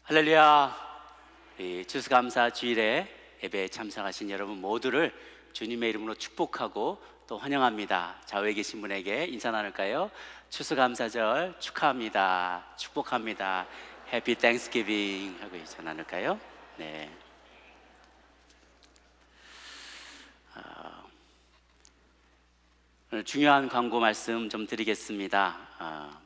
할렐루야. 이 추수감사 주일에 예배에 참석하신 여러분 모두를 주님의 이름으로 축복하고 또 환영합니다. 좌우에 계신 분에게 인사 나눌까요? 추수감사절 축하합니다. 축복합니다. 해피 땡스기빙 하고 인사 나눌까요? 네. 오늘 중요한 광고 말씀 좀 드리겠습니다.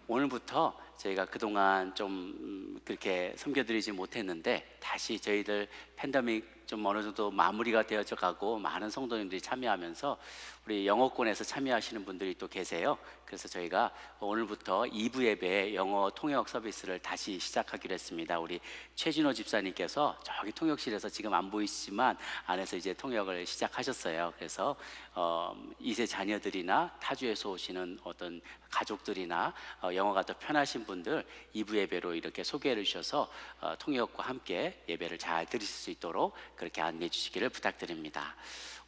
오늘부터 저희가 그동안 좀 그렇게 섬겨드리지 못했는데 다시 저희들 팬데믹 좀 어느 정도 마무리가 되어져 가고 많은 성도님들이 참여하면서 우리 영어권에서 참여하시는 분들이 또 계세요. 그래서 저희가 오늘부터 2부 예배에 영어 통역 서비스를 다시 시작하기로 했습니다. 우리 최진호 집사님께서 저기 통역실에서 지금 안 보이시지만 안에서 이제 통역을 시작하셨어요. 그래서 2세 자녀들이나 타주에서 오시는 어떤 가족들이나 영어가 더 편하신 분들 2부 예배로 이렇게 소개를 주셔서 통역과 함께 예배를 잘 드리실 수 있도록 그렇게 안내해 주시기를 부탁드립니다.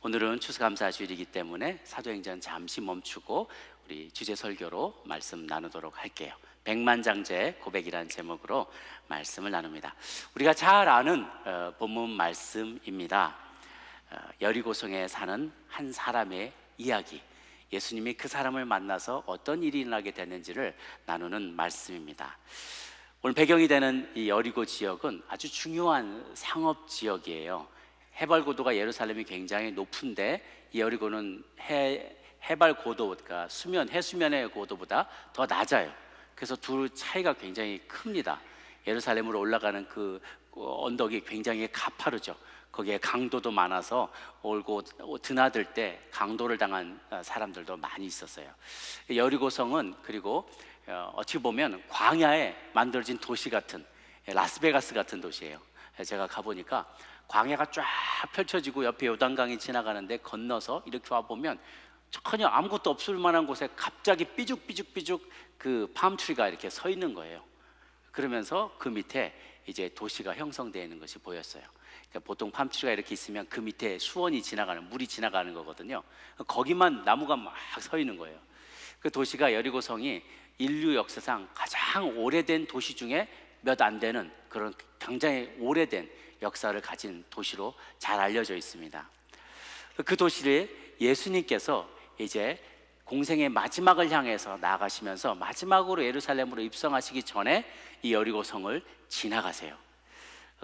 오늘은 추수감사 주일이기 때문에 사도행전 잠시 멈추고 우리 주제 설교로 말씀 나누도록 할게요. 백만장제 고백이라는 제목으로 말씀을 나눕니다. 우리가 잘 아는 본문 말씀입니다. 여리고성에 사는 한 사람의 이야기, 예수님이 그 사람을 만나서 어떤 일이 일어나게 됐는지를 나누는 말씀입니다. 오늘 배경이 되는 이 여리고 지역은 아주 중요한 상업 지역이에요. 해발 고도가 예루살렘이 굉장히 높은데 이 여리고는 해발 고도가 해수면의 고도보다 더 낮아요. 그래서 둘 차이가 굉장히 큽니다. 예루살렘으로 올라가는 그 언덕이 굉장히 가파르죠. 거기에 강도도 많아서 올고 드나들 때 강도를 당한 사람들도 많이 있었어요. 여리고성은 그리고 어떻게 보면 광야에 만들어진 도시 같은, 라스베가스 같은 도시예요. 제가 가보니까 광야가 쫙 펼쳐지고 옆에 요단강이 지나가는데 건너서 이렇게 와보면 전혀 아무것도 없을 만한 곳에 갑자기 삐죽삐죽 그 팜트리가 이렇게 서 있는 거예요. 그러면서 그 밑에 이제 도시가 형성되어 있는 것이 보였어요. 그러니까 보통 팜트리가 이렇게 있으면 그 밑에 수원이 지나가는, 물이 지나가는 거거든요. 거기만 나무가 막 서 있는 거예요. 그 도시가 여리고성이 인류 역사상 가장 오래된 도시 중에 몇 안 되는 그런 굉장히 오래된 역사를 가진 도시로 잘 알려져 있습니다. 그 도시를 예수님께서 이제 공생의 마지막을 향해서 나아가시면서 마지막으로 예루살렘으로 입성하시기 전에 이 여리고성을 지나가세요.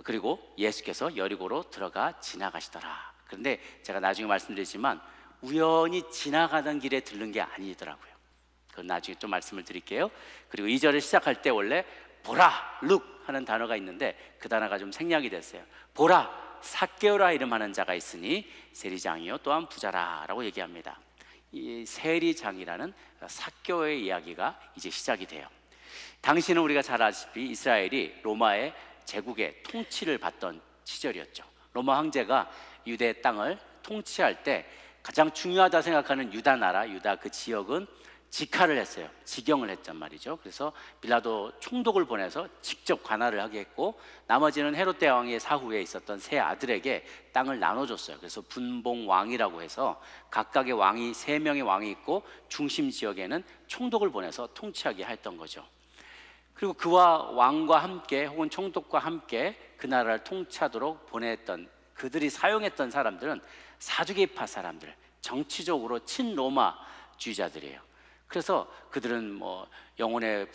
그리고 예수께서 여리고로 들어가 지나가시더라. 그런데 제가 나중에 말씀드리지만 우연히 지나가던 길에 들른 게 아니더라고요. 그건 나중에 좀 말씀을 드릴게요. 그리고 2절을 시작할 때 원래 보라, 룩 하는 단어가 있는데 그 단어가 좀 생략이 됐어요. 보라, 삭개오라 이름하는 자가 있으니 세리장이요 또한 부자라 라고 얘기합니다. 이 세리장이라는 삭개오의 이야기가 이제 시작이 돼요. 당시는 우리가 잘 아시다시피 이스라엘이 로마의 제국의 통치를 받던 시절이었죠. 로마 황제가 유대 땅을 통치할 때 가장 중요하다 생각하는 유다 나라, 유다 그 지역은 직할을 했어요. 직영을 했단 말이죠. 그래서 빌라도 총독을 보내서 직접 관할을 하게 했고 나머지는 헤롯 대왕의 사후에 있었던 세 아들에게 땅을 나눠줬어요. 그래서 분봉왕이라고 해서 각각의 왕이 3명의 왕이 있고 중심 지역에는 총독을 보내서 통치하게 했던 거죠. 그리고 그와 왕과 함께 혹은 총독과 함께 그 나라를 통치하도록 보냈던 그들이 사용했던 사람들은 사두개파 사람들, 정치적으로 친로마주의자들이에요. 그래서 그들은 뭐 영혼의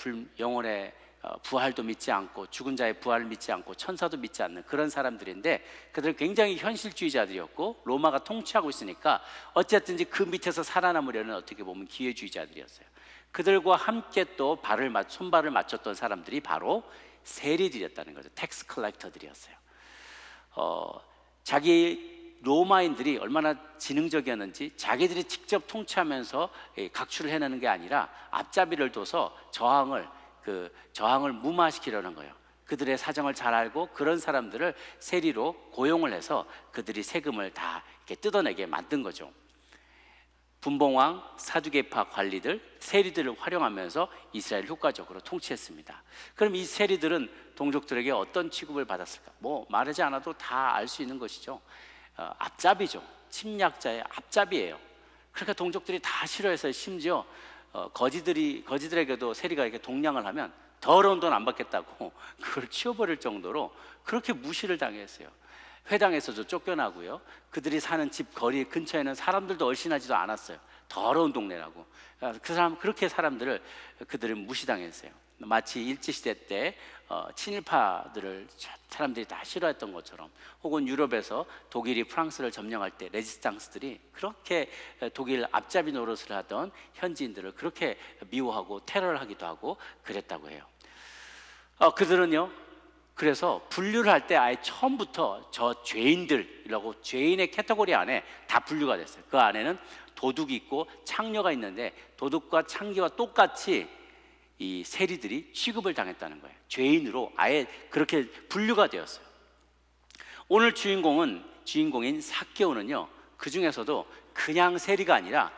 부활도 믿지 않고 죽은 자의 부활을 믿지 않고 천사도 믿지 않는 그런 사람들인데 그들은 굉장히 현실주의자들이었고 로마가 통치하고 있으니까 어쨌든지 그 밑에서 살아남으려는 어떻게 보면 기회주의자들이었어요. 그들과 함께 또 손발을 맞췄던 사람들이 바로 세리들이었다는 거죠. 텍스 컬렉터들이었어요. 자기 로마인들이 얼마나 지능적이었는지 자기들이 직접 통치하면서 각출을 해내는 게 아니라 앞잡이를 둬서 저항을 무마시키려는 거예요. 그들의 사정을 잘 알고 그런 사람들을 세리로 고용을 해서 그들이 세금을 다 이렇게 뜯어내게 만든 거죠. 분봉왕, 사두개파 관리들, 세리들을 활용하면서 이스라엘을 효과적으로 통치했습니다. 그럼 이 세리들은 동족들에게 어떤 취급을 받았을까? 뭐 말하지 않아도 다 알 수 있는 것이죠. 앞잡이죠. 침략자의 앞잡이에요. 그러니까 동족들이 다 싫어해서 심지어 거지들에게도 세리가 이렇게 동냥을 하면 더러운 돈 안 받겠다고 그걸 치워버릴 정도로 그렇게 무시를 당했어요. 회당에서도 쫓겨나고요. 그들이 사는 집 거리 근처에는 사람들도 얼씬하지도 않았어요. 더러운 동네라고. 그렇게 사람들을 그들은 무시당했어요. 마치 일제시대 때 친일파들을 사람들이 다 싫어했던 것처럼, 혹은 유럽에서 독일이 프랑스를 점령할 때 레지스탕스들이 그렇게 독일 앞잡이 노릇을 하던 현지인들을 그렇게 미워하고 테러를 하기도 하고 그랬다고 해요. 그들은요, 그래서 분류를 할 때 아예 처음부터 저 죄인들이라고 죄인의 카테고리 안에 다 분류가 됐어요. 그 안에는 도둑이 있고 창녀가 있는데 도둑과 창기와 똑같이 이 세리들이 취급을 당했다는 거예요. 죄인으로 아예 그렇게 분류가 되었어요. 오늘 주인공인 삭개오는요, 그 중에서도 그냥 세리가 아니라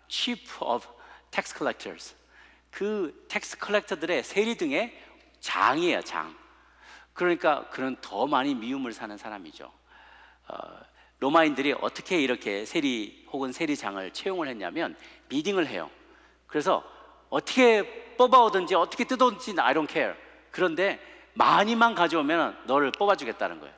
chief of tax collectors, 그 텍스 컬렉터들의 세리 등의 장이에요, 장. 그러니까 그는 더 많이 미움을 사는 사람이죠. 로마인들이 어떻게 이렇게 세리 혹은 세리장을 채용을 했냐면 미딩을 해요. 그래서 어떻게 뽑아오든지 어떻게 뜯어오든지 I don't care. 그런데 많이만 가져오면 너를 뽑아주겠다는 거예요.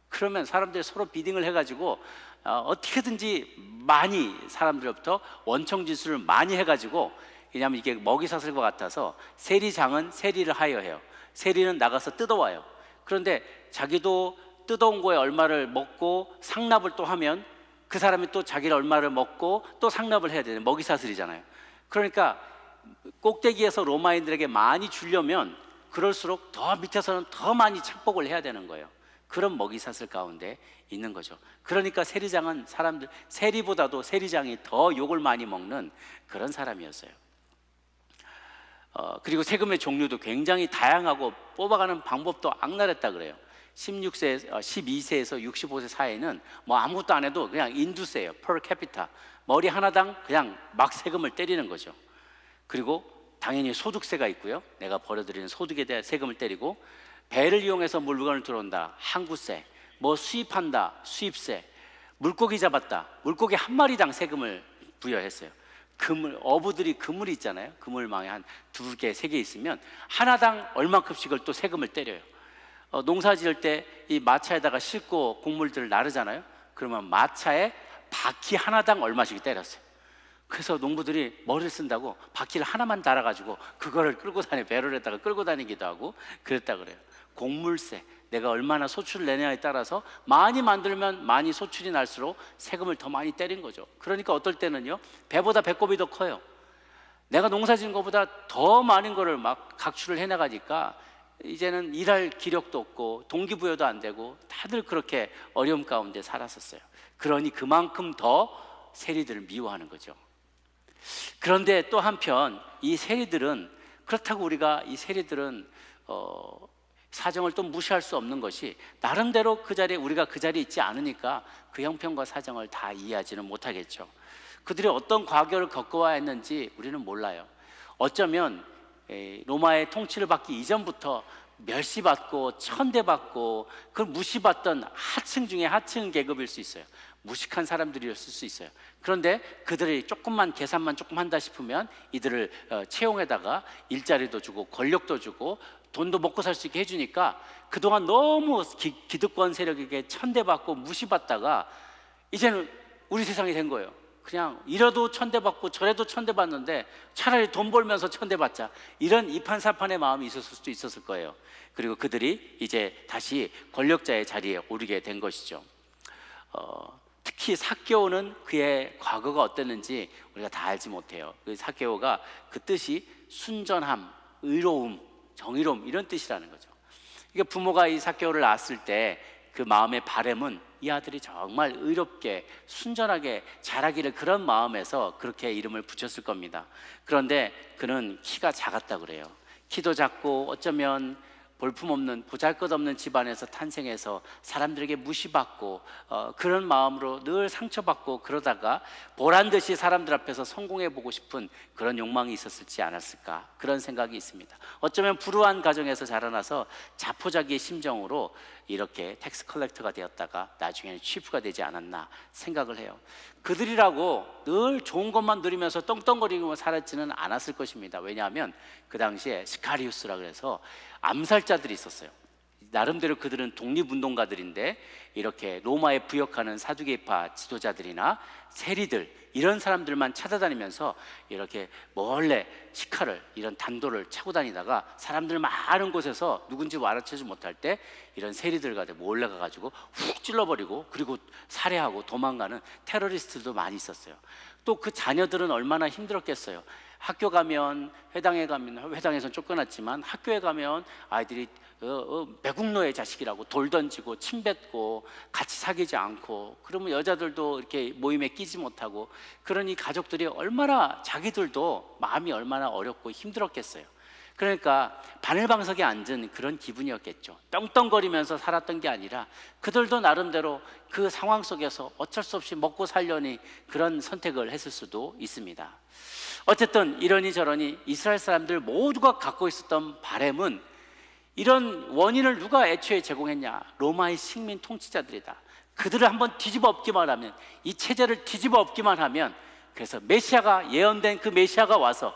그러면 사람들이 서로 비딩을 해가지고 어떻게든지 많이 사람들로부터 원청지수를 많이 해가지고, 왜냐하면 이게 먹이사슬과 같아서 세리장은 세리를 하여해요. 세리는 나가서 뜯어와요. 그런데 자기도 뜯어온 거에 얼마를 먹고 상납을 또 하면 그 사람이 또 자기를 얼마를 먹고 또 상납을 해야 되는 먹이사슬이잖아요. 그러니까 꼭대기에서 로마인들에게 많이 주려면 그럴수록 더 밑에서는 더 많이 착복을 해야 되는 거예요. 그런 먹이사슬 가운데 있는 거죠. 그러니까 세리장은 사람들, 세리보다도 세리장이 더 욕을 많이 먹는 그런 사람이었어요. 그리고 세금의 종류도 굉장히 다양하고 뽑아가는 방법도 악랄했다 그래요. 12세에서 65세 사이에는 뭐 아무것도 안 해도 그냥 인두세예요. per capita. 머리 하나당 그냥 막 세금을 때리는 거죠. 그리고 당연히 소득세가 있고요. 내가 벌어들이는 소득에 대한 세금을 때리고, 배를 이용해서 물건을 들어온다, 항구세, 뭐 수입한다, 수입세, 물고기 잡았다, 물고기 한 마리당 세금을 부여했어요. 어부들이 그물이 있잖아요. 그물망에 한 2개, 3개 있으면 하나당 얼마큼씩을 또 세금을 때려요. 농사 지을 때 이 마차에다가 싣고 곡물들을 나르잖아요. 그러면 마차에 바퀴 하나당 얼마씩 때렸어요. 그래서 농부들이 머리를 쓴다고 바퀴를 하나만 달아가지고 그거를 끌고 배럴에다가 끌고 다니기도 하고 그랬다 그래요. 곡물세, 내가 얼마나 소출을 내냐에 따라서 많이 만들면 많이 소출이 날수록 세금을 더 많이 때린 거죠. 그러니까 어떨 때는요, 배보다 배꼽이 더 커요. 내가 농사 지은 것보다 더 많은 거를 막 각출을 해나가니까 이제는 일할 기력도 없고 동기부여도 안 되고 다들 그렇게 어려움 가운데 살았었어요. 그러니 그만큼 더 세리들을 미워하는 거죠. 그런데 또 한편 이 세리들은, 그렇다고 우리가 이 세리들은 사정을 또 무시할 수 없는 것이, 나름대로 그 자리에, 우리가 그 자리에 있지 않으니까 그 형편과 사정을 다 이해하지는 못하겠죠. 그들이 어떤 과거를 겪어와야 했는지 우리는 몰라요. 어쩌면 로마의 통치를 받기 이전부터 멸시받고 천대받고 그걸 무시받던 하층 중에 하층 계급일 수 있어요. 무식한 사람들이었을 수 있어요. 그런데 그들이 조금만 계산만 조금 한다 싶으면 이들을 채용에다가 일자리도 주고 권력도 주고 돈도 먹고 살 수 있게 해주니까 그동안 너무 기득권 세력에게 천대받고 무시받다가 이제는 우리 세상이 된 거예요. 그냥 이래도 천대받고 저래도 천대받는데 차라리 돈 벌면서 천대받자, 이런 이판사판의 마음이 있었을 수도 있었을 거예요. 그리고 그들이 이제 다시 권력자의 자리에 오르게 된 것이죠. 특히 삭개오는 그의 과거가 어땠는지 우리가 다 알지 못해요. 그 삭개오가 그 뜻이 순전함, 의로움, 정의로움 이런 뜻이라는 거죠. 이게 부모가 이 삭개오를 낳았을 때 그 마음의 바람은 이 아들이 정말 의롭게 순전하게 자라기를, 그런 마음에서 그렇게 이름을 붙였을 겁니다. 그런데 그는 키가 작았다 그래요. 키도 작고 어쩌면 볼품없는 보잘것없는 집안에서 탄생해서 사람들에게 무시받고 그런 마음으로 늘 상처받고 그러다가 보란듯이 사람들 앞에서 성공해보고 싶은 그런 욕망이 있었을지 않았을까, 그런 생각이 있습니다. 어쩌면 불우한 가정에서 자라나서 자포자기의 심정으로 이렇게 텍스 컬렉터가 되었다가 나중에는 치프가 되지 않았나 생각을 해요. 그들이라고 늘 좋은 것만 누리면서 떵떵거리고 살았지는 않았을 것입니다. 왜냐하면 그 당시에 시카리우스라 그래서 암살자들이 있었어요. 나름대로 그들은 독립운동가들인데 이렇게 로마에 부역하는 사두개파 지도자들이나 세리들, 이런 사람들만 찾아다니면서 이렇게 몰래 시카를, 이런 단도를 차고 다니다가 사람들 많은 곳에서 누군지 알아채지 못할 때 이런 세리들과 몰래 가가지고 훅 찔러버리고 그리고 살해하고 도망가는 테러리스트도 많이 있었어요. 또 그 자녀들은 얼마나 힘들었겠어요. 학교 가면, 회당에 가면, 회당에서는 쫓겨났지만 학교에 가면 아이들이 매국노의 자식이라고 돌 던지고 침 뱉고 같이 사귀지 않고, 그러면 여자들도 이렇게 모임에 끼지 못하고, 그러니 가족들이 얼마나, 자기들도 마음이 얼마나 어렵고 힘들었겠어요. 그러니까 바늘방석에 앉은 그런 기분이었겠죠. 떵떵거리면서 살았던 게 아니라 그들도 나름대로 그 상황 속에서 어쩔 수 없이 먹고 살려니 그런 선택을 했을 수도 있습니다. 어쨌든 이러니 저러니 이스라엘 사람들 모두가 갖고 있었던 바램은, 이런 원인을 누가 애초에 제공했냐? 로마의 식민 통치자들이다. 그들을 한번 뒤집어 엎기만 하면, 이 체제를 뒤집어 엎기만 하면, 그래서 메시아가, 예언된 그 메시아가 와서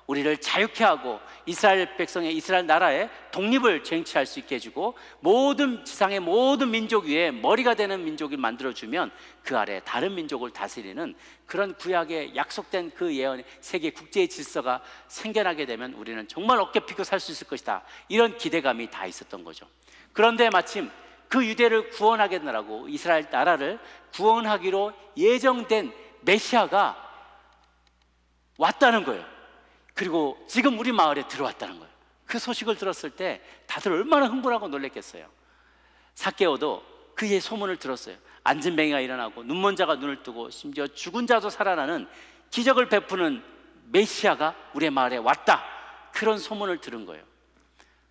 우리를 자유케 하고 이스라엘 백성의, 이스라엘 나라의 독립을 쟁취할 수 있게 해주고 모든 지상의 모든 민족 위에 머리가 되는 민족을 만들어주면 그 아래 다른 민족을 다스리는 그런 구약에 약속된 그 예언의 세계 국제의 질서가 생겨나게 되면 우리는 정말 어깨 펴고 살 수 있을 것이다, 이런 기대감이 다 있었던 거죠. 그런데 마침 그 유대를 구원하겠느라고, 이스라엘 나라를 구원하기로 예정된 메시아가 왔다는 거예요. 그리고 지금 우리 마을에 들어왔다는 거예요. 그 소식을 들었을 때 다들 얼마나 흥분하고 놀랐겠어요. 삭개오도 그의 소문을 들었어요. 앉은 뱅이가 일어나고 눈먼 자가 눈을 뜨고 심지어 죽은 자도 살아나는 기적을 베푸는 메시아가 우리 마을에 왔다, 그런 소문을 들은 거예요.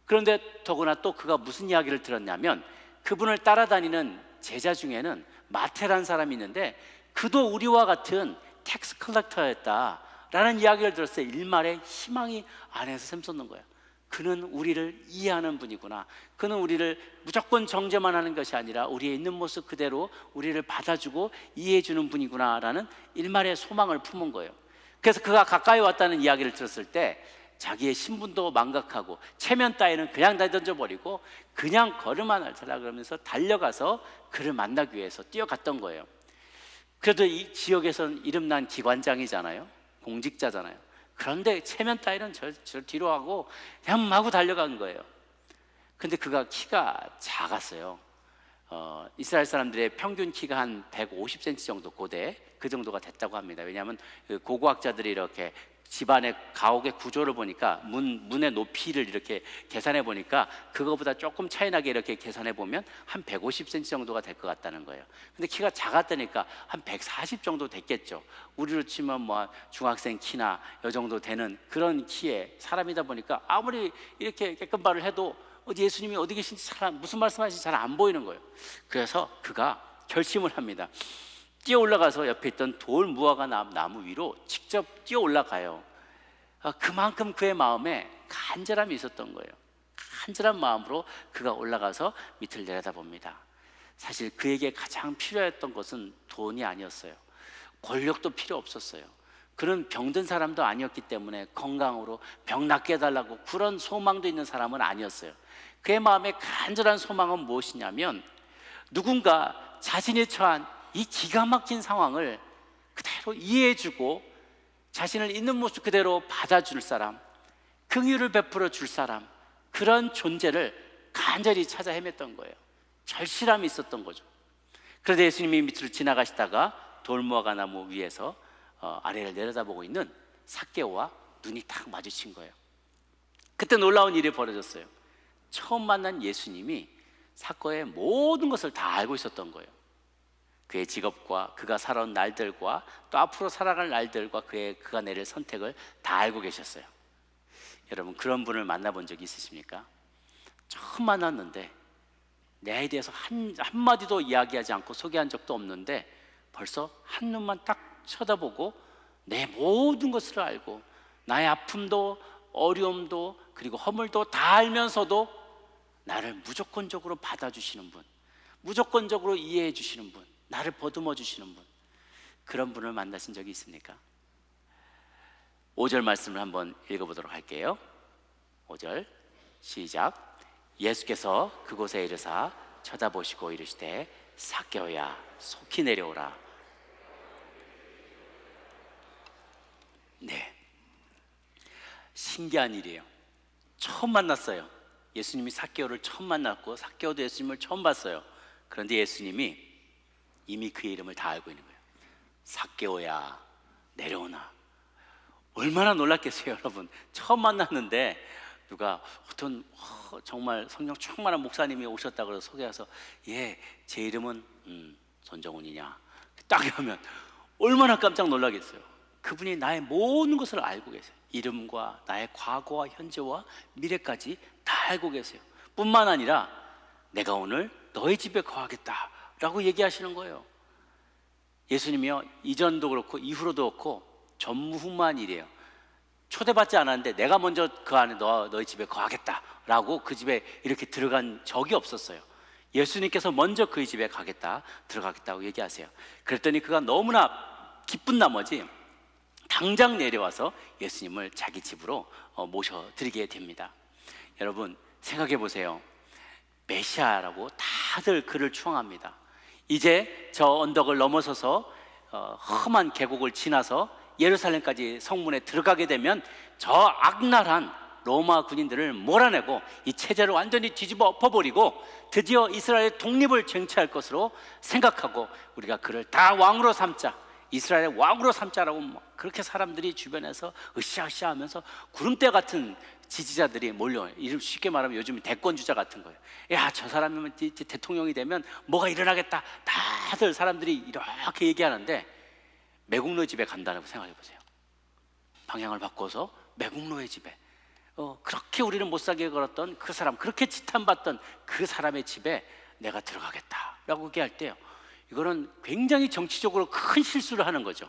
그런데 더구나 또 그가 무슨 이야기를 들었냐면, 그분을 따라다니는 제자 중에는 마태라는 사람이 있는데 그도 우리와 같은 텍스 컬렉터였다 라는 이야기를 들었어요. 일말의 희망이 안에서 샘솟는 거예요. 그는 우리를 이해하는 분이구나. 그는 우리를 무조건 정죄만 하는 것이 아니라 우리의 있는 모습 그대로 우리를 받아주고 이해해 주는 분이구나 라는 일말의 소망을 품은 거예요. 그래서 그가 가까이 왔다는 이야기를 들었을 때 자기의 신분도 망각하고 체면 따위는 그냥 다 던져버리고 그냥 걸음만 알더라 그러면서 달려가서 그를 만나기 위해서 뛰어갔던 거예요. 그래도 이 지역에서는 이름난 기관장이잖아요. 공직자잖아요. 그런데 체면 따위는 저 뒤로 하고 그냥 마구 달려간 거예요. 근데 그가 키가 작았어요. 이스라엘 사람들의 평균 키가 한 150cm 정도, 고대 그 정도가 됐다고 합니다. 왜냐하면 그 고고학자들이 이렇게 집안의 가옥의 구조를 보니까 문의 높이를 이렇게 계산해 보니까 그거보다 조금 차이 나게 이렇게 계산해 보면 한 150cm 정도가 될 것 같다는 거예요. 근데 키가 작았다니까 한 140 정도 됐겠죠. 우리로 치면 뭐 중학생 키나 이 정도 되는 그런 키의 사람이다 보니까 아무리 이렇게 깨끗발을 해도 예수님이 어디 계신지 무슨 말씀하시는지 잘 안 보이는 거예요. 그래서 그가 결심을 합니다. 뛰어 올라가서 옆에 있던 돌 무화과 나무 위로 직접 뛰어 올라가요. 그만큼 그의 마음에 간절함이 있었던 거예요. 간절한 마음으로 그가 올라가서 밑을 내려다봅니다. 사실 그에게 가장 필요했던 것은 돈이 아니었어요. 권력도 필요 없었어요. 그는 병든 사람도 아니었기 때문에 건강으로 병 낫게 해달라고 그런 소망도 있는 사람은 아니었어요. 그의 마음에 간절한 소망은 무엇이냐면, 누군가 자신이 처한 이 기가 막힌 상황을 그대로 이해해주고 자신을 있는 모습 그대로 받아줄 사람, 긍휼을 베풀어 줄 사람, 그런 존재를 간절히 찾아 헤맸던 거예요. 절실함이 있었던 거죠. 그런데 예수님이 밑으로 지나가시다가 돌무화과 나무 위에서 아래를 내려다보고 있는 삭개오와 눈이 딱 마주친 거예요. 그때 놀라운 일이 벌어졌어요. 처음 만난 예수님이 삭개오의 모든 것을 다 알고 있었던 거예요. 그의 직업과 그가 살아온 날들과 또 앞으로 살아갈 날들과 그가 내릴 선택을 다 알고 계셨어요. 여러분, 그런 분을 만나본 적이 있으십니까? 처음 만났는데 내에 대해서 한마디도 이야기하지 않고 소개한 적도 없는데 벌써 한눈만 딱 쳐다보고 내 모든 것을 알고 나의 아픔도 어려움도 그리고 허물도 다 알면서도 나를 무조건적으로 받아주시는 분, 무조건적으로 이해해 주시는 분, 나를 보듬어 주시는 분, 그런 분을 만나신 적이 있습니까? 5절 말씀을 한번 읽어보도록 할게요. 5절 시작. 예수께서 그곳에 이르사 쳐다보시고 이르시되 삭개오야 속히 내려오라. 네, 신기한 일이에요. 처음 만났어요. 예수님이 삭개오를 처음 만났고 삭개오도 예수님을 처음 봤어요. 그런데 예수님이 이미 그의 이름을 다 알고 있는 거예요. 삭개오야 내려오나. 얼마나 놀랐겠어요, 여러분. 처음 만났는데 누가 어떤 정말 성령 충만한 목사님이 오셨다고 그래서 소개해서 제 이름은 손정훈이냐 딱 하면 얼마나 깜짝 놀라겠어요. 그분이 나의 모든 것을 알고 계세요. 이름과 나의 과거와 현재와 미래까지 다 알고 계세요. 뿐만 아니라 내가 오늘 너희 집에 거하겠다 라고 얘기하시는 거예요. 예수님이요, 이전도 그렇고 이후로도 그렇고 전무후무한이래요. 초대받지 않았는데 내가 먼저 그 안에 너희 집에 거하겠다 라고 그 집에 이렇게 들어간 적이 없었어요. 예수님께서 먼저 그의 집에 가겠다, 들어가겠다고 얘기하세요. 그랬더니 그가 너무나 기쁜 나머지 당장 내려와서 예수님을 자기 집으로 모셔드리게 됩니다. 여러분 생각해 보세요. 메시아라고 다들 그를 추앙합니다. 이제 저 언덕을 넘어서서 험한 계곡을 지나서 예루살렘까지 성문에 들어가게 되면 저 악랄한 로마 군인들을 몰아내고 이 체제를 완전히 뒤집어 엎어버리고 드디어 이스라엘의 독립을 쟁취할 것으로 생각하고 우리가 그를 다 왕으로 삼자, 이스라엘의 왕으로 삼자라고 그렇게 사람들이 주변에서 으쌰으쌰 하면서 구름대 같은 지지자들이 몰려요. 쉽게 말하면 요즘 대권주자 같은 거예요. 야, 저 사람이면 대통령이 되면 뭐가 일어나겠다. 다들 사람들이 이렇게 얘기하는데 매국노의 집에 간다고 생각해 보세요. 방향을 바꿔서 매국노의 집에 그렇게 우리는 못 살게 걸었던 그 사람, 그렇게 지탄받던 그 사람의 집에 내가 들어가겠다라고 얘기할 때요, 이거는 굉장히 정치적으로 큰 실수를 하는 거죠.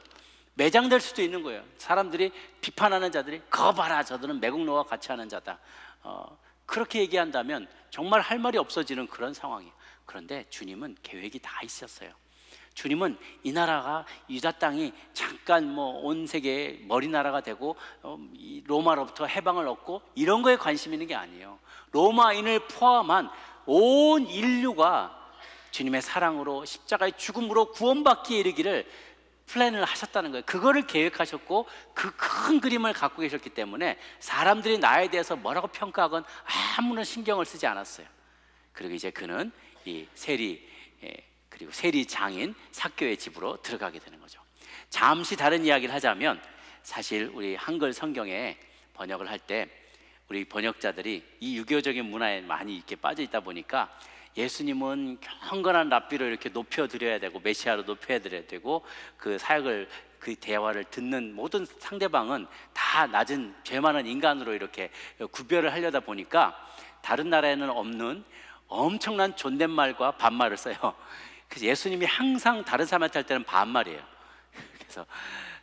매장될 수도 있는 거예요. 사람들이 비판하는 자들이 그거 봐라, 저들은 매국노와 같이 하는 자다, 그렇게 얘기한다면 정말 할 말이 없어지는 그런 상황이에요. 그런데 주님은 계획이 다 있었어요. 주님은 이 나라가, 유다 땅이 잠깐 온 세계의 머리나라가 되고 로마로부터 해방을 얻고 이런 거에 관심 있는 게 아니에요. 로마인을 포함한 온 인류가 주님의 사랑으로 십자가의 죽음으로 구원받기에 이르기를 플랜을 하셨다는 거예요. 그거를 계획하셨고 그 큰 그림을 갖고 계셨기 때문에 사람들이 나에 대해서 뭐라고 평가하건 아무런 신경을 쓰지 않았어요. 그리고 이제 그는 이 그리고 세리 장인 삭개오의 집으로 들어가게 되는 거죠. 잠시 다른 이야기를 하자면, 사실 우리 한글 성경에 번역을 할 때 우리 번역자들이 이 유교적인 문화에 많이 이렇게 빠져 있다 보니까 예수님은 경건한 랍비로 이렇게 높여드려야 되고 메시아로 높여드려야 되고 그 사역을, 그 대화를 듣는 모든 상대방은 다 낮은 죄 많은 인간으로 이렇게 구별을 하려다 보니까 다른 나라에는 없는 엄청난 존댓말과 반말을 써요. 그래서 예수님이 항상 다른 사람한테 할 때는 반말이에요. 그래서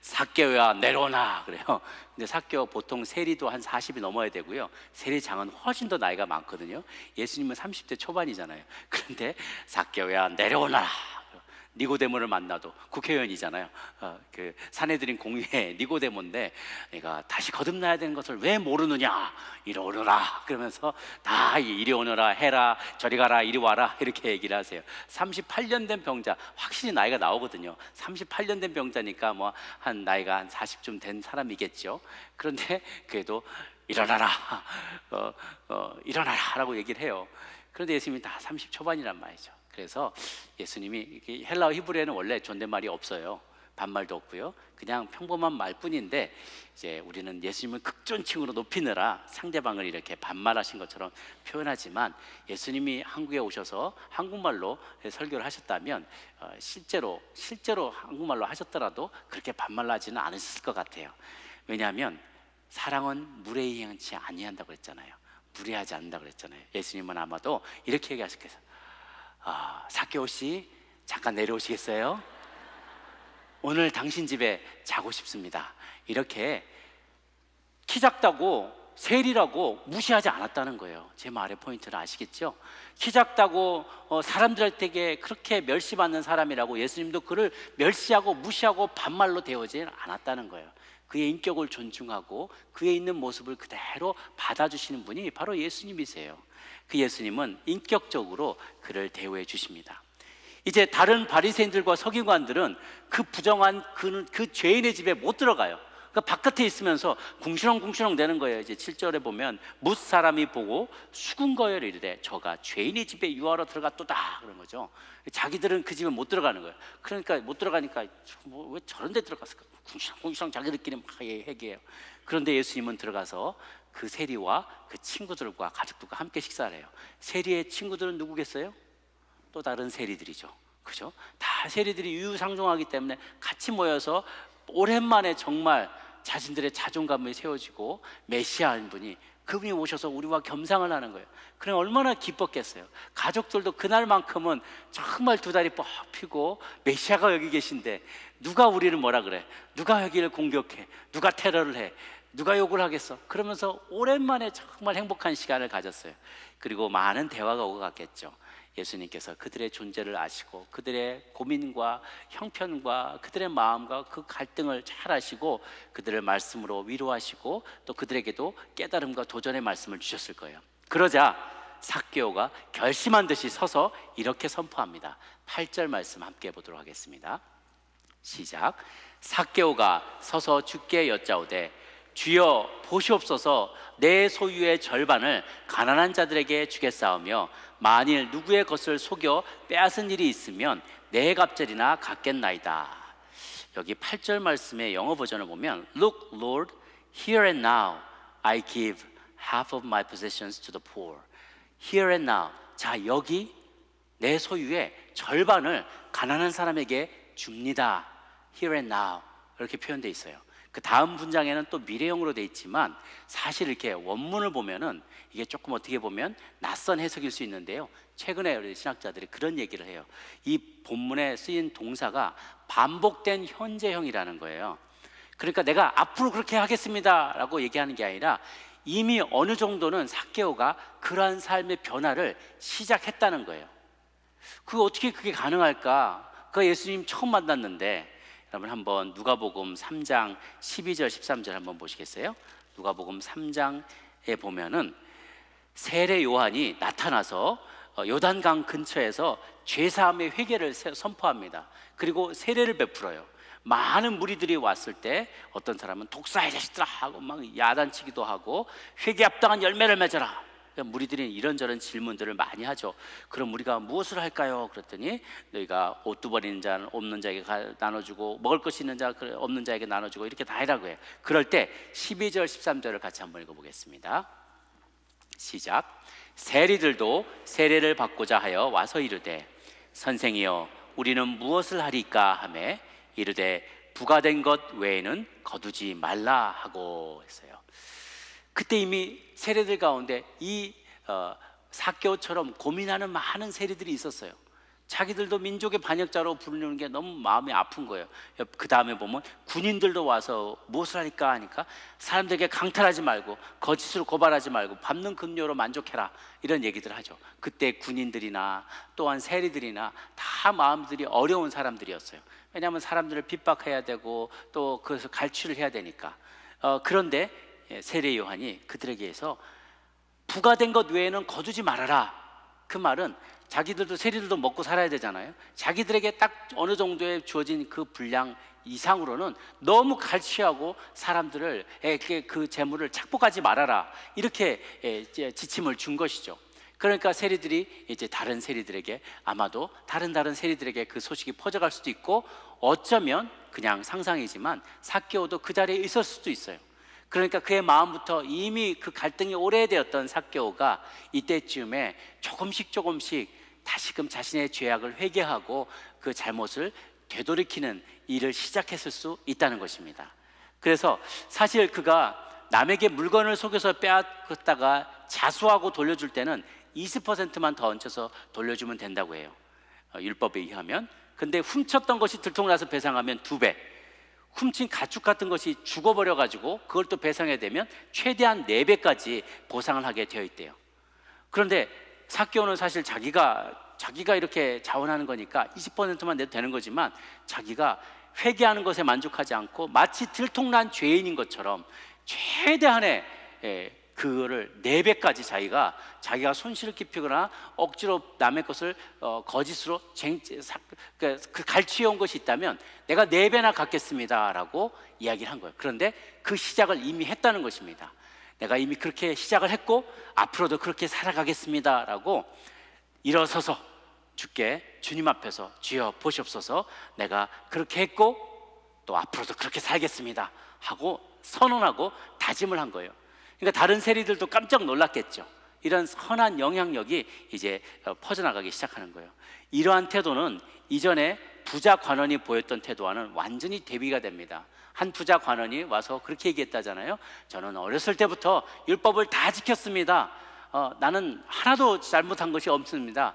삭개오야 내려오나 그래요. 근데 삭개오 보통 세리도 한 40이 넘어야 되고요, 세리장은 훨씬 더 나이가 많거든요. 예수님은 30대 초반이잖아요. 그런데 삭개오야 내려오나. 니고데모를 만나도 국회의원이잖아요. 그 사내들인 공유의 니고데모인데 내가 다시 거듭나야 되는 것을 왜 모르느냐, 이리 오너라 그러면서 다 이리 오너라, 해라, 저리 가라, 이리 와라 이렇게 얘기를 하세요. 38년 된 병자, 확실히 나이가 나오거든요. 38년 된 병자니까 한 나이가 한 40쯤 된 사람이겠죠. 그런데 그래도 일어나라, 일어나라 라고 얘기를 해요. 그런데 예수님이 다 30 초반이란 말이죠. 그래서 예수님이, 헬라어 히브리어에는 원래 존댓말이 없어요. 반말도 없고요. 그냥 평범한 말뿐인데 이제 우리는 예수님을 극존칭으로 높이느라 상대방을 이렇게 반말하신 것처럼 표현하지만, 예수님이 한국에 오셔서 한국말로 설교를 하셨다면 실제로 한국말로 하셨더라도 그렇게 반말하지는 않으셨을 것 같아요. 왜냐하면 사랑은 물에 의han치 아니한다고 그랬잖아요. 무리하지 않는다 그랬잖아요. 예수님은 아마도 이렇게 얘기하실 거예요. 삭개오 씨 잠깐 내려오시겠어요? 오늘 당신 집에 자고 싶습니다. 이렇게 키 작다고 세리라고 무시하지 않았다는 거예요. 제 말의 포인트를 아시겠죠? 키 작다고 사람들에게 그렇게 멸시받는 사람이라고 예수님도 그를 멸시하고 무시하고 반말로 대하지 않았다는 거예요. 그의 인격을 존중하고 그의 있는 모습을 그대로 받아주시는 분이 바로 예수님이세요. 그 예수님은 인격적으로 그를 대우해 주십니다. 이제 다른 바리새인들과 서기관들은 그 부정한 그 죄인의 집에 못 들어가요. 그러니까 바깥에 있으면서 궁시렁궁시렁 대는 거예요. 이제 7절에 보면 뭇 사람이 보고 숙은 거예요. 이르되 저가 죄인의 집에 유하러 들어갔도다 그런 거죠. 자기들은 그 집에 못 들어가는 거예요. 그러니까 못 들어가니까 왜 저런 데 들어갔을까? 궁시렁궁시렁 자기들끼리 막 얘기해요. 그런데 예수님은 들어가서 그 세리와 그 친구들과 가족들과 함께 식사를 해요. 세리의 친구들은 누구겠어요? 또 다른 세리들이죠. 그죠? 다 세리들이 유유상종하기 때문에 같이 모여서 오랜만에 정말 자신들의 자존감이 세워지고 메시아인 분이 그분이 오셔서 우리와 겸상을 하는 거예요. 그럼 얼마나 기뻤겠어요. 가족들도 그날만큼은 정말 두 다리 뻑 펴고 메시아가 여기 계신데 누가 우리를 뭐라 그래? 누가 여기를 공격해? 누가 테러를 해? 누가 욕을 하겠어? 그러면서 오랜만에 정말 행복한 시간을 가졌어요. 그리고 많은 대화가 오고 갔겠죠. 예수님께서 그들의 존재를 아시고 그들의 고민과 형편과 그들의 마음과 그 갈등을 잘 아시고 그들을 말씀으로 위로하시고 또 그들에게도 깨달음과 도전의 말씀을 주셨을 거예요. 그러자 삭개오가 결심한 듯이 서서 이렇게 선포합니다. 8절 말씀 함께 보도록 하겠습니다. 시작. 삭개오가 서서 주께 여짜오되 주여 보시옵소서 내 소유의 절반을 가난한 자들에게 주겠사오며 만일 누구의 것을 속여 빼앗은 일이 있으면 내 갑절이나 갚겠나이다. 여기 8절 말씀의 영어 버전을 보면 Look Lord, here and now I give half of my possessions to the poor. Here and now. 자, 여기 내 소유의 절반을 가난한 사람에게 줍니다. Here and now. 이렇게 표현되어 있어요. 그 다음 문장에는 또 미래형으로 되어 있지만 사실 이렇게 원문을 보면은 이게 조금 어떻게 보면 낯선 해석일 수 있는데요. 최근에 우리 신학자들이 그런 얘기를 해요. 이 본문에 쓰인 동사가 반복된 현재형이라는 거예요. 그러니까 내가 앞으로 그렇게 하겠습니다 라고 얘기하는 게 아니라 이미 어느 정도는 삭개오가 그러한 삶의 변화를 시작했다는 거예요. 어떻게 그게 가능할까? 그 예수님 처음 만났는데 여러분 한번 누가복음 3장 12절 13절 한번 보시겠어요? 누가복음 3장에 보면은 세례 요한이 나타나서 요단강 근처에서 죄사함의 회개를 선포합니다. 그리고 세례를 베풀어요. 많은 무리들이 왔을 때 어떤 사람은 독사의 자식들아 하고 막 야단치기도 하고 회개 합당한 열매를 맺어라. 무리들이 이런저런 질문들을 많이 하죠. 그럼 우리가 무엇을 할까요? 그랬더니 너희가 옷 두 벌 있는 자는 없는 자에게 나눠주고 먹을 것이 있는 자 없는 자에게 나눠주고 이렇게 다 해라고 해요. 그럴 때 12절 13절을 같이 한번 읽어보겠습니다. 시작. 세리들도 세례를 받고자 하여 와서 이르되 선생이여 우리는 무엇을 하리까 하매 이르되 부가된 것 외에는 거두지 말라 하고 했어요. 그때 이미 세례들 가운데 이 삭개오처럼 고민하는 많은 세리들이 있었어요. 자기들도 민족의 반역자로 부르는 게 너무 마음이 아픈 거예요. 그 다음에 보면 군인들도 와서 무엇을 하니까 하니까 사람들에게 강탈하지 말고 거짓으로 고발하지 말고 밟는 급료로 만족해라 이런 얘기들 하죠. 그때 군인들이나 또한 세리들이나 다 마음들이 어려운 사람들이었어요. 왜냐하면 사람들을 핍박해야 되고 또 그래서 갈취를 해야 되니까. 그런데 세례 요한이 그들에게서 부가된 것 외에는 거두지 말아라. 그 말은 자기들도 세리들도 먹고 살아야 되잖아요. 자기들에게 딱 어느 정도에 주어진 그 분량 이상으로는 너무 갈취하고 사람들을 그 재물을 착복하지 말아라. 이렇게 지침을 준 것이죠. 그러니까 세리들이 이제 다른 세리들에게 아마도 다른 세리들에게 그 소식이 퍼져갈 수도 있고 어쩌면 그냥 상상이지만 삭개오도 그 자리에 있을 수도 있어요. 그러니까 그의 마음부터 이미 그 갈등이 오래되었던 삭개오가 이때쯤에 조금씩 다시금 자신의 죄악을 회개하고 그 잘못을 되돌이키는 일을 시작했을 수 있다는 것입니다. 그래서 사실 그가 남에게 물건을 속여서 빼앗겼다가 자수하고 돌려줄 때는 20%만 더 얹혀서 돌려주면 된다고 해요. 율법에 의하면. 근데 훔쳤던 것이 들통나서 배상하면 2배, 훔친 가축 같은 것이 죽어버려 가지고 그걸 또 배상해야 되면 최대한 4배까지 보상을 하게 되어 있대요. 그런데 삭개오는 사실 자기가 이렇게 자원하는 거니까 20%만 내도 되는 거지만, 자기가 회개하는 것에 만족하지 않고 마치 들통난 죄인인 것처럼 최대한의 그거를 4배까지 자기가 손실을 끼치거나 억지로 남의 것을 거짓으로 갈취해온 것이 있다면 내가 4배나 갚겠습니다 라고 이야기를 한 거예요. 그런데 그 시작을 이미 했다는 것입니다. 내가 이미 그렇게 시작을 했고 앞으로도 그렇게 살아가겠습니다 라고 일어서서 주님 앞에서 주여 보시옵소서, 내가 그렇게 했고 또 앞으로도 그렇게 살겠습니다 하고 선언하고 다짐을 한 거예요. 그러니까 다른 세리들도 깜짝 놀랐겠죠. 이런 선한 영향력이 이제 퍼져나가기 시작하는 거예요. 이러한 태도는 이전에 부자 관원이 보였던 태도와는 완전히 대비가 됩니다. 한 부자 관원이 와서 그렇게 얘기했다잖아요. 저는 어렸을 때부터 율법을 다 지켰습니다. 나는 하나도 잘못한 것이 없습니다.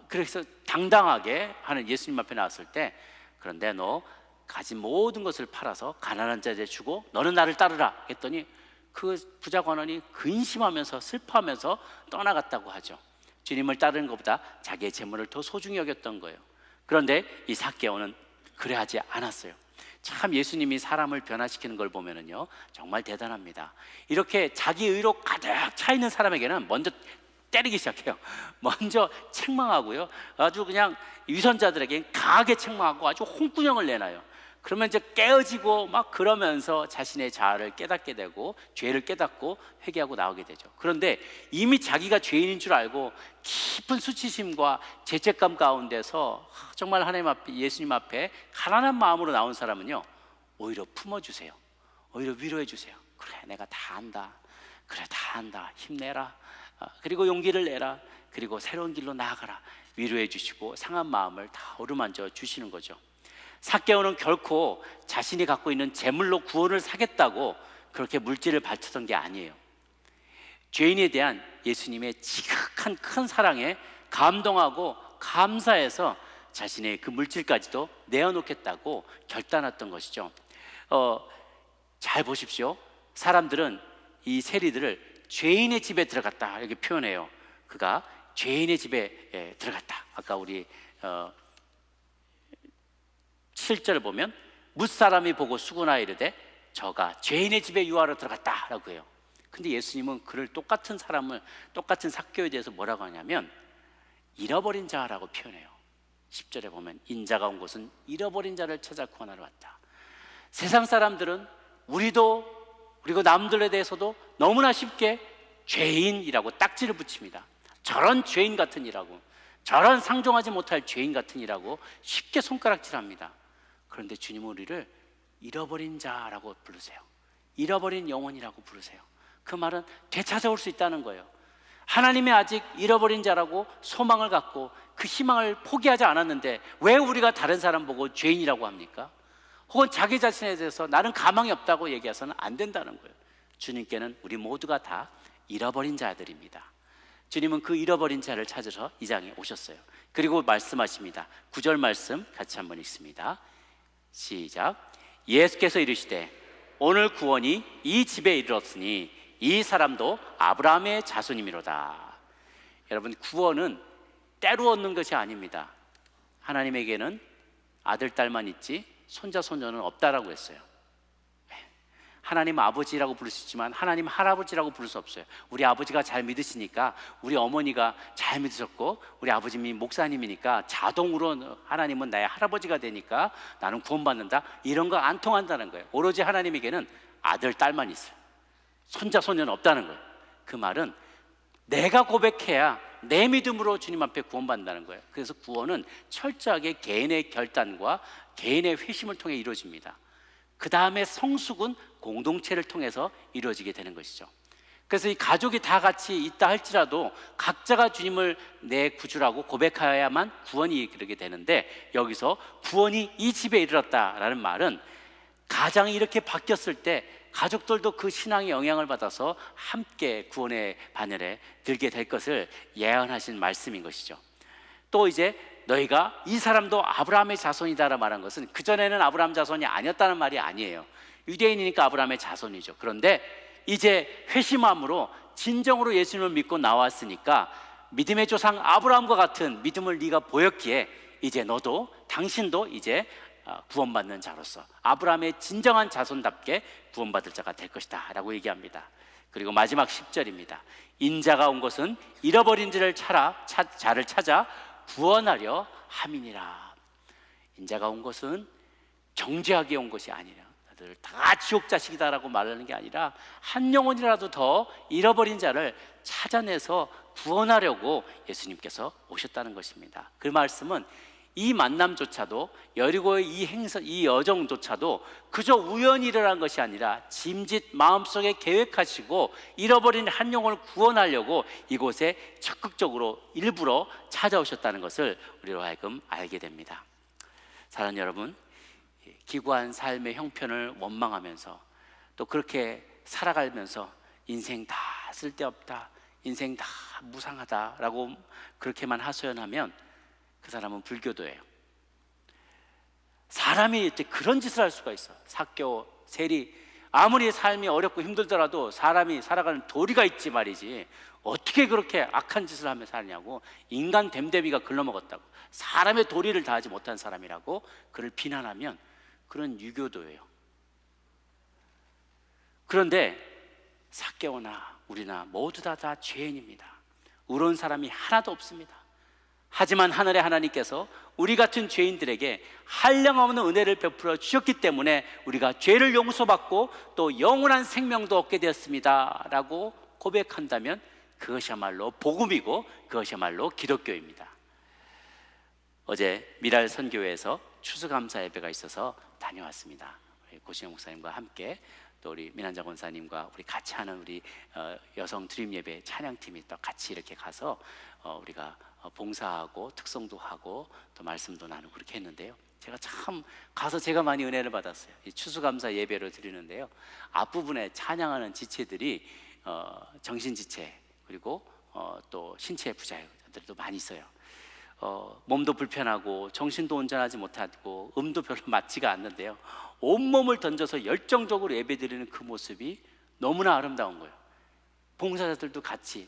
그래서 당당하게 하는 예수님 앞에 나왔을 때, 그런데 너 가진 모든 것을 팔아서 가난한 자에게 주고 너는 나를 따르라 했더니 그 부자 관원이 근심하면서 슬퍼하면서 떠나갔다고 하죠. 주님을 따르는 것보다 자기의 재물을 더 소중히 여겼던 거예요. 그런데 이 삭개오는 그래 하지 않았어요. 참 예수님이 사람을 변화시키는 걸 보면은요 정말 대단합니다. 이렇게 자기 의로 가득 차 있는 사람에게는 먼저 때리기 시작해요. 먼저 책망하고요, 아주 그냥 위선자들에게 강하게 책망하고 아주 홍군형을 내놔요. 그러면 이제 깨어지고 막 그러면서 자신의 자아를 깨닫게 되고 죄를 깨닫고 회개하고 나오게 되죠. 그런데 이미 자기가 죄인인 줄 알고 깊은 수치심과 죄책감 가운데서 정말 하나님 앞에, 예수님 앞에 가난한 마음으로 나온 사람은요 오히려 품어주세요. 오히려 위로해 주세요. 그래, 내가 다 안다. 그래, 다 안다. 힘내라. 그리고 용기를 내라. 그리고 새로운 길로 나아가라. 위로해 주시고 상한 마음을 다 어루만져 주시는 거죠. 삭개오는 결코 자신이 갖고 있는 재물로 구원을 사겠다고 그렇게 물질을 바쳤던 게 아니에요. 죄인에 대한 예수님의 지극한 큰 사랑에 감동하고 감사해서 자신의 그 물질까지도 내어놓겠다고 결단했던 것이죠. 잘 보십시오. 사람들은 이 세리들을 죄인의 집에 들어갔다 이렇게 표현해요. 그가 죄인의 집에 들어갔다. 아까 우리 7절을 보면 뭇사람이 보고 수군하여 이르되 저가 죄인의 집에 유하러 들어갔다라고 해요. 근데 예수님은 그를 똑같은 삭개오에 대해서 뭐라고 하냐면 잃어버린 자라고 표현해요. 10절에 보면 인자가 온 곳은 잃어버린 자를 찾아 구원하러 왔다. 세상 사람들은 우리도 그리고 남들에 대해서도 너무나 쉽게 죄인이라고 딱지를 붙입니다. 저런 죄인 같은 이라고, 저런 상종하지 못할 죄인 같은 이라고 쉽게 손가락질합니다. 그런데 주님은 우리를 잃어버린 자라고 부르세요. 잃어버린 영혼이라고 부르세요. 그 말은 되찾아올 수 있다는 거예요. 하나님이 아직 잃어버린 자라고 소망을 갖고 그 희망을 포기하지 않았는데 왜 우리가 다른 사람 보고 죄인이라고 합니까? 혹은 자기 자신에 대해서 나는 가망이 없다고 얘기해서는 안 된다는 거예요. 주님께는 우리 모두가 다 잃어버린 자들입니다. 주님은 그 잃어버린 자를 찾으러 이 장에 오셨어요. 그리고 말씀하십니다. 9절 말씀 같이 한번 읽습니다. 시작. 예수께서 이르시되 오늘 구원이 이 집에 이르렀으니 이 사람도 아브라함의 자손이미로다. 여러분, 구원은 때로 얻는 것이 아닙니다. 하나님에게는 아들, 딸만 있지 손자, 손녀는 없다라고 했어요. 하나님 아버지라고 부를 수 있지만 하나님 할아버지라고 부를 수 없어요. 우리 아버지가 잘 믿으시니까, 우리 어머니가 잘 믿으셨고 우리 아버님이 목사님이니까 자동으로 하나님은 나의 할아버지가 되니까 나는 구원받는다, 이런 거 안 통한다는 거예요. 오로지 하나님에게는 아들, 딸만 있어요. 손자, 손녀는 없다는 거예요. 그 말은 내가 고백해야 내 믿음으로 주님 앞에 구원받는다는 거예요. 그래서 구원은 철저하게 개인의 결단과 개인의 회심을 통해 이루어집니다. 그 다음에 성숙은 공동체를 통해서 이루어지게 되는 것이죠. 그래서 이 가족이 다 같이 있다 할지라도 각자가 주님을 내 구주라고 고백하여야만 구원이 이르게 되는데, 여기서 구원이 이 집에 이르렀다라는 말은 가장이 이렇게 바뀌었을 때 가족들도 그 신앙의 영향을 받아서 함께 구원의 반열에 들게 될 것을 예언하신 말씀인 것이죠. 또 이제 너희가 이 사람도 아브라함의 자손이다라 말한 것은 그전에는 아브라함 자손이 아니었다는 말이 아니에요. 유대인이니까 아브라함의 자손이죠. 그런데 이제 회심함으로 진정으로 예수님을 믿고 나왔으니까 믿음의 조상 아브라함과 같은 믿음을 네가 보였기에 이제 너도 당신도 이제 구원받는 자로서 아브라함의 진정한 자손답게 구원받을 자가 될 것이다 라고 얘기합니다. 그리고 마지막 10절입니다. 인자가 온 것은 잃어버린 자를 찾아 구원하려 함이니라. 인자가 온 것은 정죄하게 온 것이 아니라 다들 다 지옥 자식이다라고 말하는 게 아니라 한 영혼이라도 더 잃어버린 자를 찾아내서 구원하려고 예수님께서 오셨다는 것입니다. 그 말씀은 이 만남조차도 여리고의 이 여정조차도 그저 우연히 일어난 것이 아니라 짐짓 마음속에 계획하시고 잃어버린 한 영혼을 구원하려고 이곳에 적극적으로 일부러 찾아오셨다는 것을 우리로 하여금 알게 됩니다. 사랑하는 여러분, 기구한 삶의 형편을 원망하면서 또 그렇게 살아가면서 인생 다 쓸데없다, 인생 다 무상하다라고 그렇게만 하소연하면 그 사람은 불교도예요. 사람이 그런 짓을 할 수가 있어. 사교, 세리, 아무리 삶이 어렵고 힘들더라도 사람이 살아가는 도리가 있지 말이지 어떻게 그렇게 악한 짓을 하며 사느냐고. 인간 됨됨이가 글러먹었다고, 사람의 도리를 다하지 못한 사람이라고 그를 비난하면 그런 유교도예요. 그런데 사개오나 우리나 모두 다 죄인입니다. 의로운 사람이 하나도 없습니다. 하지만 하늘의 하나님께서 우리 같은 죄인들에게 한량없는 은혜를 베풀어 주셨기 때문에 우리가 죄를 용서받고 또 영원한 생명도 얻게 되었습니다 라고 고백한다면 그것이야말로 복음이고 그것이야말로 기독교입니다. 어제 미랄 선교회에서 추수감사 예배가 있어서 다녀왔습니다. 고시영 목사님과 함께 또 우리 민한자 권사님과 우리 같이 하는 우리 여성 드림 예배 찬양팀이 또 같이 이렇게 가서 우리가 봉사하고 특성도 하고 또 말씀도 나누고 그렇게 했는데요. 제가 참 가서 제가 많이 은혜를 받았어요. 이 추수감사 예배를 드리는데요, 앞부분에 찬양하는 지체들이 정신지체 그리고 또 신체 부자들도 많이 있어요. 몸도 불편하고 정신도 온전하지 못하고 음도 별로 맞지가 않는데요, 온몸을 던져서 열정적으로 예배드리는 그 모습이 너무나 아름다운 거예요. 봉사자들도 같이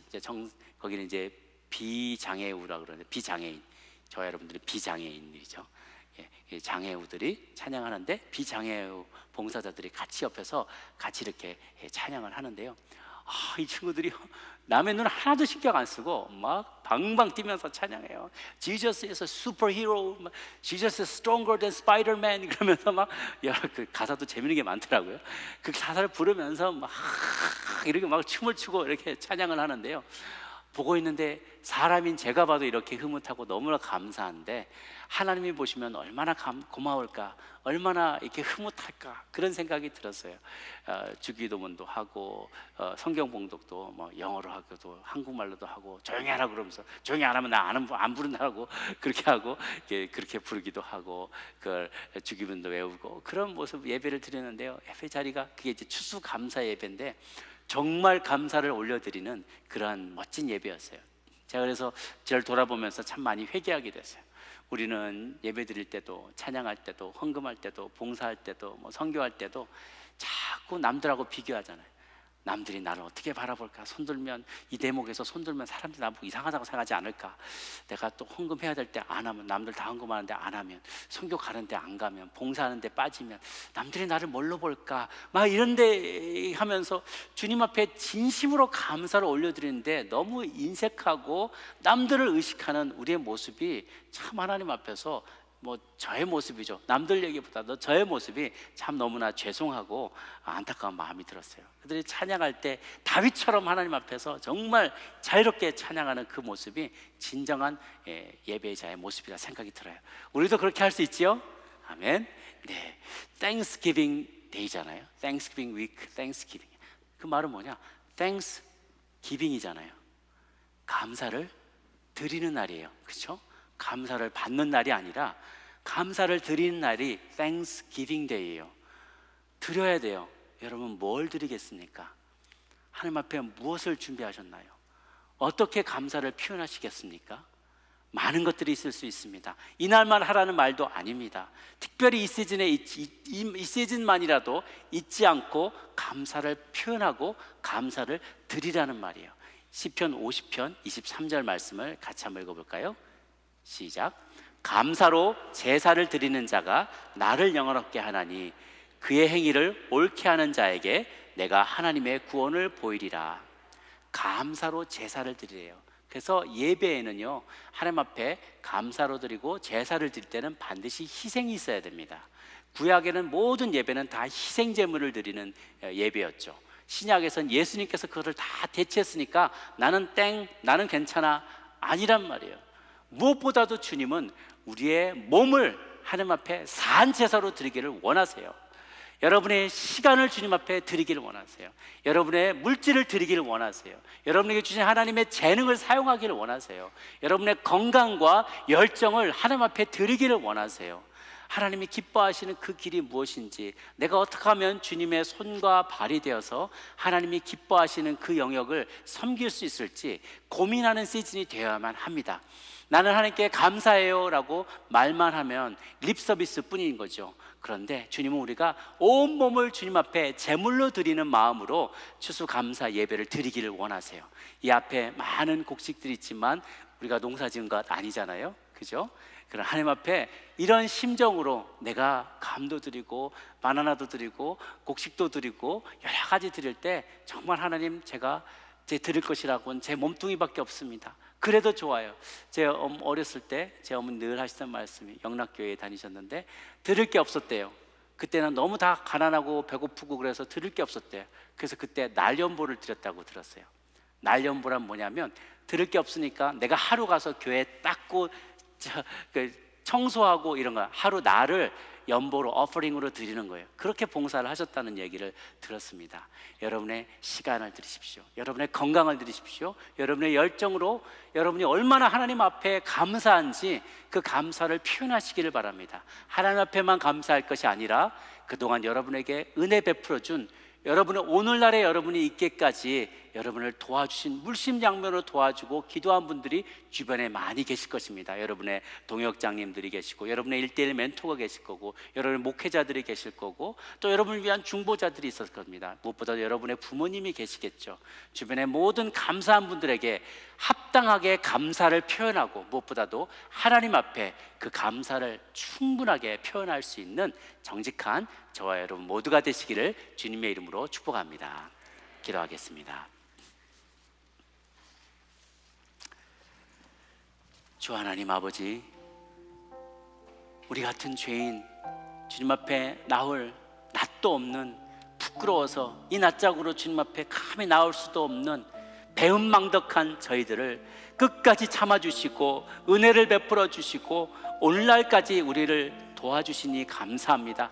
거기는 이제 비장애우라 그러는데, 비장애인, 저와 여러분들이 비장애인이죠. 장애우들이 찬양하는데 비장애우 봉사자들이 같이 옆에서 같이 이렇게 찬양을 하는데요, 이 친구들이 남의 눈 하나도 신경 안 쓰고 막 방방 뛰면서 찬양해요. Jesus is a superhero, Jesus is stronger than Spider-Man 그러면서 막 여러 그 가사도 재밌는 게 많더라고요. 그 가사를 부르면서 막 이렇게 막 춤을 추고 이렇게 찬양을 하는데요, 보고 있는데 사람인 제가 봐도 이렇게 흐뭇하고 너무나 감사한데 하나님이 보시면 얼마나 고마울까, 얼마나 이렇게 흐뭇할까 그런 생각이 들었어요. 주기도문도 하고 성경 봉독도 뭐 영어로 하고도 한국말로도 하고 조용히 하라 그러면서 조용히 안 하면 나 안 부른다고 그렇게 하고 그렇게 부르기도 하고 그 주기문도 외우고 그런 모습 예배를 드리는데요, 예배 자리가 그게 이제 추수감사 예배인데 정말 감사를 올려드리는 그러한 멋진 예배였어요. 제가 그래서 저를 돌아보면서 참 많이 회개하게 됐어요. 우리는 예배 드릴 때도 찬양할 때도 헌금할 때도 봉사할 때도 뭐 선교할 때도 자꾸 남들하고 비교하잖아요. 남들이 나를 어떻게 바라볼까, 손들면 이 대목에서 손들면 사람들이 나보고 이상하다고 생각하지 않을까, 내가 또 헌금해야 될 때 안 하면, 남들 다 헌금하는데 안 하면, 선교 가는데 안 가면, 봉사하는데 빠지면 남들이 나를 뭘로 볼까, 막 이런데 하면서 주님 앞에 진심으로 감사를 올려드리는데 너무 인색하고 남들을 의식하는 우리의 모습이 참 하나님 앞에서 뭐 저의 모습이죠. 남들 얘기보다도 저의 모습이 참 너무나 죄송하고 안타까운 마음이 들었어요. 그들이 찬양할 때 다윗처럼 하나님 앞에서 정말 자유롭게 찬양하는 그 모습이 진정한 예배자의 모습이라 생각이 들어요. 우리도 그렇게 할 수 있지요? 아멘. 네, Thanksgiving Day잖아요. Thanksgiving Week, Thanksgiving. 그 말은 뭐냐? Thanksgiving이잖아요. 감사를 드리는 날이에요. 그렇죠? 감사를 받는 날이 아니라 감사를 드리는 날이 Thanksgiving Day예요. 드려야 돼요. 여러분 뭘 드리겠습니까? 하나님 앞에 무엇을 준비하셨나요? 어떻게 감사를 표현하시겠습니까? 많은 것들이 있을 수 있습니다. 이날만 하라는 말도 아닙니다. 특별히 이 시즌에 이 시즌만이라도 잊지 않고 감사를 표현하고 감사를 드리라는 말이에요. 시편 50편 23절 말씀을 같이 한번 읽어볼까요? 시작. 감사로 제사를 드리는 자가 나를 영화롭게 하나니 그의 행위를 옳게 하는 자에게 내가 하나님의 구원을 보이리라. 감사로 제사를 드리래요. 그래서 예배에는요, 하나님 앞에 감사로 드리고 제사를 드릴 때는 반드시 희생이 있어야 됩니다. 구약에는 모든 예배는 다 희생 제물을 드리는 예배였죠. 신약에서는 예수님께서 그것을 다 대체했으니까 나는 괜찮아 아니란 말이에요. 무엇보다도 주님은 우리의 몸을 하나님 앞에 산 제사로 드리기를 원하세요. 여러분의 시간을 주님 앞에 드리기를 원하세요. 여러분의 물질을 드리기를 원하세요. 여러분에게 주신 하나님의 재능을 사용하기를 원하세요. 여러분의 건강과 열정을 하나님 앞에 드리기를 원하세요. 하나님이 기뻐하시는 그 길이 무엇인지, 내가 어떻게 하면 주님의 손과 발이 되어서 하나님이 기뻐하시는 그 영역을 섬길 수 있을지 고민하는 시즌이 되어야만 합니다. 나는 하나님께 감사해요 라고 말만 하면 립 서비스 뿐인 거죠. 그런데 주님은 우리가 온몸을 주님 앞에 제물로 드리는 마음으로 추수감사 예배를 드리기를 원하세요. 이 앞에 많은 곡식들이 있지만 우리가 농사 지은 것 아니잖아요, 그죠? 그럼 하나님 앞에 이런 심정으로 내가 감도 드리고 바나나도 드리고 곡식도 드리고 여러 가지 드릴 때 정말 하나님, 제가 드릴 것이라고는 제 몸뚱이밖에 없습니다. 그래도 좋아요. 제 어렸을 때 제 어머니 늘 하시던 말씀이, 영락교회에 다니셨는데 드릴 게 없었대요. 그때는 너무 다 가난하고 배고프고 그래서 드릴 게 없었대요. 그래서 그때 날연보를 드렸다고 들었어요. 날연보란 뭐냐면, 드릴 게 없으니까 내가 하루 가서 교회 닦고 청소하고 이런 거, 하루 나를 연보로 어퍼링으로 드리는 거예요. 그렇게 봉사를 하셨다는 얘기를 들었습니다. 여러분의 시간을 드리십시오. 여러분의 건강을 드리십시오. 여러분의 열정으로 여러분이 얼마나 하나님 앞에 감사한지 그 감사를 표현하시기를 바랍니다. 하나님 앞에만 감사할 것이 아니라 그동안 여러분에게 은혜 베풀어 준, 여러분의 오늘날에 여러분이 있기까지 여러분을 도와주신, 물심양면으로 도와주고 기도한 분들이 주변에 많이 계실 것입니다. 여러분의 동역장님들이 계시고, 여러분의 1:1 멘토가 계실 거고, 여러분의 목회자들이 계실 거고, 또 여러분을 위한 중보자들이 있을 겁니다. 무엇보다 여러분의 부모님이 계시겠죠. 주변의 모든 감사한 분들에게 합당하게 감사를 표현하고, 무엇보다도 하나님 앞에 그 감사를 충분하게 표현할 수 있는 정직한 저와 여러분 모두가 되시기를 주님의 이름으로 축복합니다. 기도하겠습니다. 주 하나님 아버지, 우리 같은 죄인 주님 앞에 나올 낯도 없는, 부끄러워서 이 낯짝으로 주님 앞에 감히 나올 수도 없는 배은망덕한 저희들을 끝까지 참아주시고 은혜를 베풀어 주시고 오늘날까지 우리를 도와주시니 감사합니다.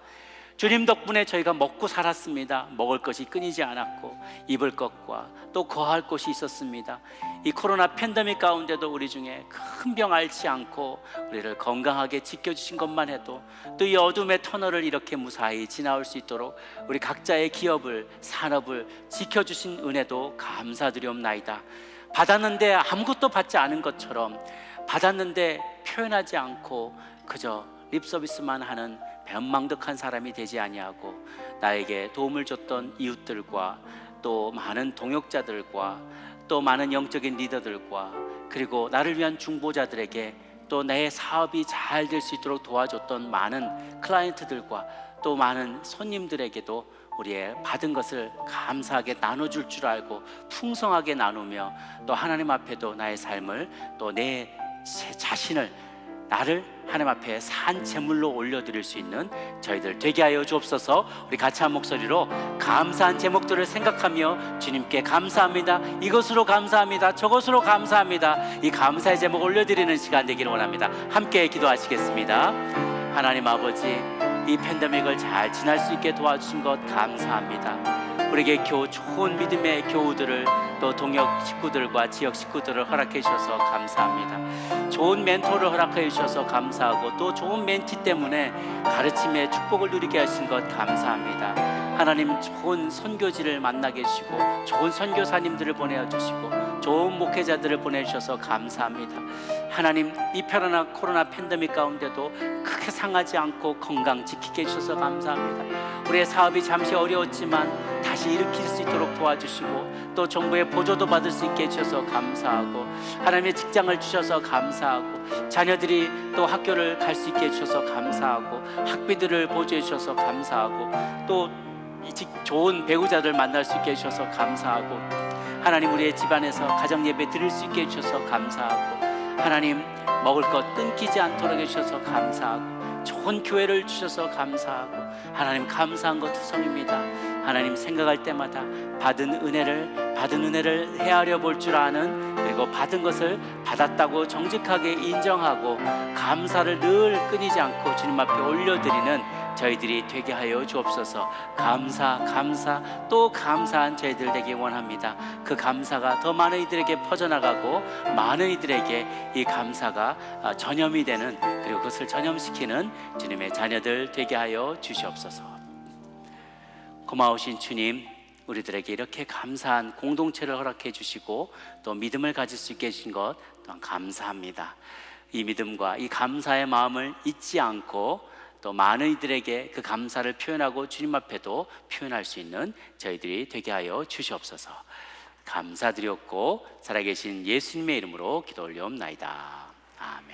주님 덕분에 저희가 먹고 살았습니다. 먹을 것이 끊이지 않았고 입을 것과 또 거할 곳이 있었습니다. 이 코로나 팬데믹 가운데도 우리 중에 큰 병 앓지 않고 우리를 건강하게 지켜주신 것만 해도, 또 이 어둠의 터널을 이렇게 무사히 지나올 수 있도록 우리 각자의 기업을, 산업을 지켜주신 은혜도 감사드리옵나이다. 받았는데 아무것도 받지 않은 것처럼, 받았는데 표현하지 않고 그저 립서비스만 하는 변망덕한 사람이 되지 아니하고, 나에게 도움을 줬던 이웃들과 또 많은 동역자들과 또 많은 영적인 리더들과 그리고 나를 위한 중보자들에게, 또 내 사업이 잘 될 수 있도록 도와줬던 많은 클라이언트들과 또 많은 손님들에게도 우리의 받은 것을 감사하게 나눠줄 줄 알고 풍성하게 나누며, 또 하나님 앞에도 나의 삶을, 또 내 자신을, 나를 하나님 앞에 산 제물로 올려드릴 수 있는 저희들 되게 하여 주옵소서. 우리 같이 한 목소리로 감사한 제목들을 생각하며 주님께 감사합니다, 이것으로 감사합니다, 저것으로 감사합니다, 이 감사의 제목 올려드리는 시간 되기를 원합니다. 함께 기도하시겠습니다. 하나님 아버지, 이 팬데믹을 잘 지날 수 있게 도와주신 것 감사합니다. 우리에게 좋은 믿음의 교우들을, 또 동역 식구들과 지역 식구들을 허락해 주셔서 감사합니다. 좋은 멘토를 허락해 주셔서 감사하고, 또 좋은 멘티 때문에 가르침의 축복을 누리게 하신 것 감사합니다. 하나님 좋은 선교지를 만나게 해주시고 좋은 선교사님들을 보내주시고 좋은 목회자들을 보내주셔서 감사합니다. 하나님 이 편안한 코로나 팬데믹 가운데도 크게 상하지 않고 건강 지키게 해주셔서 감사합니다. 우리의 사업이 잠시 어려웠지만 다시 일으킬 수 있도록 도와주시고 또 정부의 보조도 받을 수 있게 해주셔서 감사하고 하나님의 직장을 주셔서 감사하고 자녀들이 또 학교를 갈 수 있게 해주셔서 감사하고 학비들을 보조해 주셔서 감사하고 또 좋은 배우자들 만날 수 있게 해주셔서 감사하고 하나님 우리의 집안에서 가정예배 드릴 수 있게 해주셔서 감사하고 하나님 먹을 것 끊기지 않도록 해주셔서 감사하고 좋은 교회를 주셔서 감사하고 하나님 감사한 것 투성입니다. 하나님 생각할 때마다 받은 은혜를 헤아려 볼 줄 아는 그리고 받은 것을 받았다고 정직하게 인정하고 감사를 늘 끊이지 않고 주님 앞에 올려드리는 저희들이 되게 하여 주옵소서. 감사 또 감사한 저희들 되기 원합니다. 그 감사가 더 많은 이들에게 퍼져나가고 많은 이들에게 이 감사가 전염이 되는 그리고 그것을 전염시키는 주님의 자녀들 되게 하여 주시옵소서. 고마우신 주님, 우리들에게 이렇게 감사한 공동체를 허락해 주시고 또 믿음을 가질 수 있게 해주신 것 또한 감사합니다. 이 믿음과 이 감사의 마음을 잊지 않고 또 많은 이들에게 그 감사를 표현하고 주님 앞에도 표현할 수 있는 저희들이 되게 하여 주시옵소서. 감사드렸고 살아계신 예수님의 이름으로 기도 올려옵나이다. 아멘.